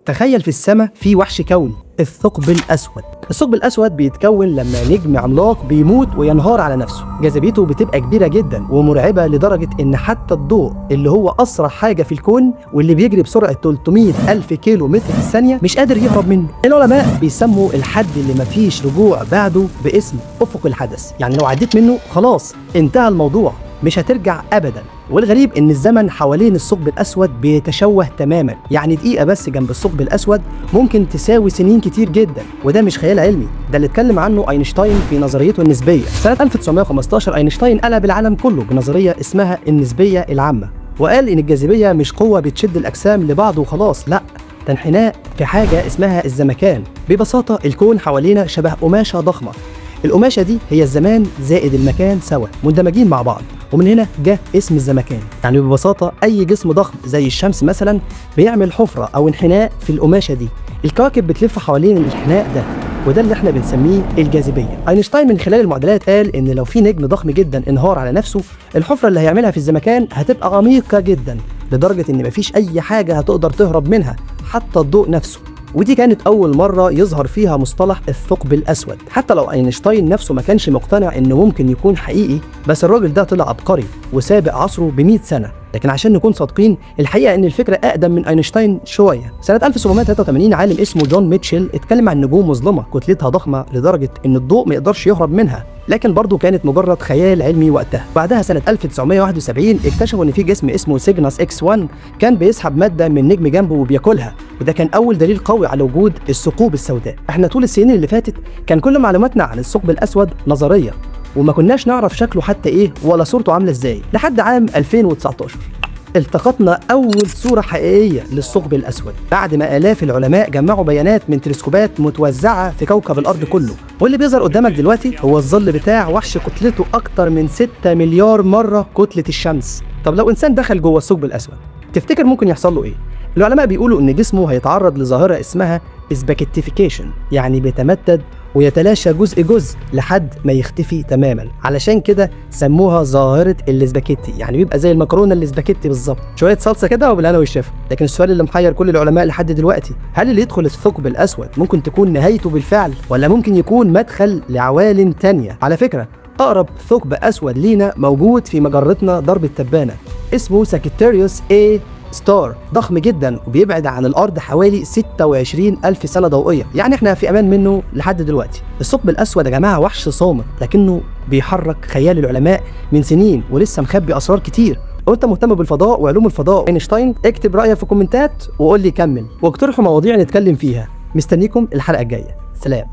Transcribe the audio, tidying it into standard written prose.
تخيل في السماء في وحش كوني، الثقب الأسود. الثقب الأسود بيتكون لما نجم عملاق بيموت وينهار على نفسه. جاذبيته بتبقى كبيرة جدا ومرعبة لدرجة إن حتى الضوء اللي هو أسرع حاجة في الكون واللي بيجري بسرعة 300 ألف كيلو متر في الثانية مش قادر يهرب منه. العلماء بيسموا الحد اللي مفيش رجوع بعده باسم أفق الحدث، يعني لو عديت منه خلاص انتهى الموضوع، مش هترجع أبدا. والغريب ان الزمن حوالين الثقب الاسود بيتشوه تماما، يعني دقيقه بس جنب الثقب الاسود ممكن تساوي سنين كتير جدا. وده مش خيال علمي، ده اللي اتكلم عنه اينشتاين في نظريته النسبيه. سنه 1915 اينشتاين قلب العالم كله بنظريه اسمها النسبيه العامه، وقال ان الجاذبيه مش قوه بتشد الاجسام لبعض وخلاص، لا، ده انحناء في حاجه اسمها الزمكان. ببساطه الكون حوالينا شبه قماشه ضخمه، القماشه دي هي الزمان زائد المكان سوا مندمجين مع بعض، ومن هنا جه اسم الزمكان. يعني ببساطه اي جسم ضخم زي الشمس مثلا بيعمل حفره او انحناء في القماشه دي، الكواكب بتلف حوالين الانحناء ده، وده اللي احنا بنسميه الجاذبيه. اينشتاين من خلال المعادلات قال ان لو في نجم ضخم جدا انهار على نفسه، الحفره اللي هيعملها في الزمكان هتبقى عميقه جدا لدرجه ان مفيش اي حاجه هتقدر تهرب منها حتى الضوء نفسه. ودي كانت أول مرة يظهر فيها مصطلح الثقب الأسود، حتى لو أينشتاين نفسه ما كانش مقتنع إنه ممكن يكون حقيقي، بس الراجل ده طلع عبقري وسابق عصره ب100 سنة. لكن عشان نكون صادقين، الحقيقة إن الفكرة أقدم من أينشتاين شوية. سنة 1783 عالم اسمه جون ميتشل اتكلم عن نجوم مظلمة كتلتها ضخمة لدرجة إن الضوء ما يقدرش يهرب منها، لكن برضه كانت مجرد خيال علمي وقتها. بعدها سنة 1971 اكتشفوا إن في جسم اسمه سيجناس X1 كان بيسحب مادة من نجم جنبه وبياكلها، وده كان أول دليل قوي على وجود الثقوب السوداء. احنا طول السنين اللي فاتت كان كل معلوماتنا عن الثقب الأسود نظرية، وما كناش نعرف شكله حتى ايه ولا صورته عامله ازاي، لحد عام 2019 التقطنا اول صوره حقيقيه للثقب الاسود بعد ما الاف العلماء جمعوا بيانات من تلسكوبات متوزعه في كوكب الارض كله. واللي بيظهر قدامك دلوقتي هو الظل بتاع وحش كتلته اكتر من 6 مليار مره كتله الشمس. طب لو انسان دخل جوه الثقب الاسود تفتكر ممكن يحصل له ايه؟ العلماء بيقولوا ان جسمه هيتعرض لظاهره اسمها سباكيتيفيكيشن، يعني بيتمدد ويتلاشى جزء جزء لحد ما يختفي تماما. علشان كده سموها ظاهرة الاسباكيتي، يعني بيبقى زي المكرونة الاسباكيتي بالظبط، شوية صلصة كده وبالهنا والشفا. لكن السؤال اللي محير كل العلماء لحد دلوقتي، هل اللي يدخل الثقب الأسود ممكن تكون نهايته بالفعل، ولا ممكن يكون مدخل لعوالم تانية؟ على فكرة أقرب ثقب أسود لينا موجود في مجرتنا درب التبانة، اسمه ساجيتاريوس A ستار، ضخم جدا وبيبعد عن الارض حوالي 26 ألف سنة ضوئية، يعني احنا في امان منه لحد دلوقتي. الثقب الاسود يا جماعة وحش صامت، لكنه بيحرك خيال العلماء من سنين ولسه مخبي اسرار كتير. لو انت مهتم بالفضاء وعلوم الفضاء اينشتاين، اكتب رايك في الكومنتات وقول لي كمل، واقترحوا مواضيع نتكلم فيها. مستنيكم الحلقة الجاية، سلام.